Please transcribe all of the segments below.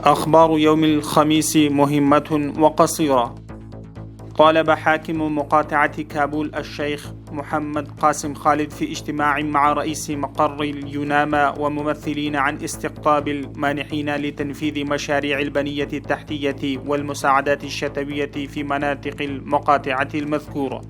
أخبار يوم الخميس مهمة وقصيرة. طالب حاكم مقاطعة كابول الشيخ محمد قاسم خالد في اجتماع مع رئيس مقر اليوناما وممثلين عن استقطاب المانحين لتنفيذ مشاريع البنية التحتية والمساعدات الشتوية في مناطق المقاطعة المذكورة.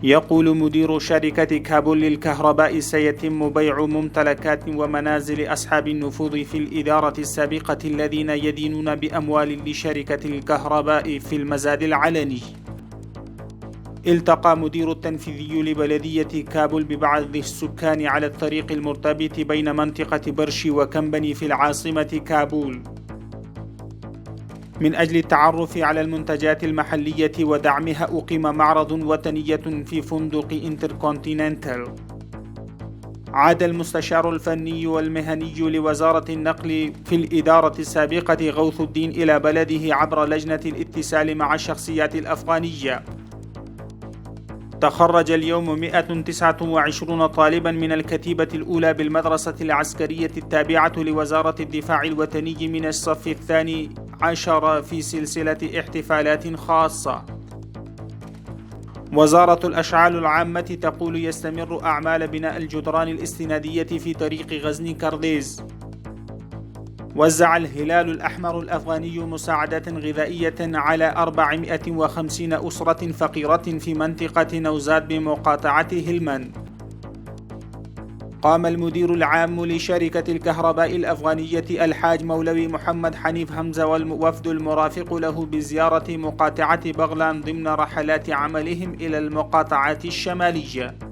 يقول مدير شركة كابول للكهرباء سيتم بيع ممتلكات ومنازل أصحاب النفوذ في الإدارة السابقة الذين يدينون بأموال لشركة الكهرباء في المزاد العلني. التقى مدير التنفيذي لبلدية كابول ببعض السكان على الطريق المرتبط بين منطقة برشي وكمبني في العاصمة كابول من أجل التعرف على المنتجات المحلية ودعمها. أقيم معرض وطني في فندق انتركونتيننتال. عاد المستشار الفني والمهني لوزارة النقل في الإدارة السابقة غوث الدين إلى بلده عبر لجنة الاتصال مع الشخصيات الأفغانية. تخرج اليوم 129 طالبا من الكتيبة الأولى بالمدرسة العسكرية التابعة لوزارة الدفاع الوطني من الصف الثاني عشر في سلسلة احتفالات خاصة. وزارة الأشعال العامة تقول يستمر أعمال بناء الجدران الاستنادية في طريق غزني كرديز. وزع الهلال الأحمر الأفغاني مساعدات غذائية على 450 أسرة فقيرة في منطقة نوزاد بمقاطعة هلمند. قام المدير العام لشركة الكهرباء الأفغانية الحاج مولوي محمد حنيف حمزة والوفد المرافق له بزيارة مقاطعة بغلان ضمن رحلات عملهم إلى المقاطعات الشمالية.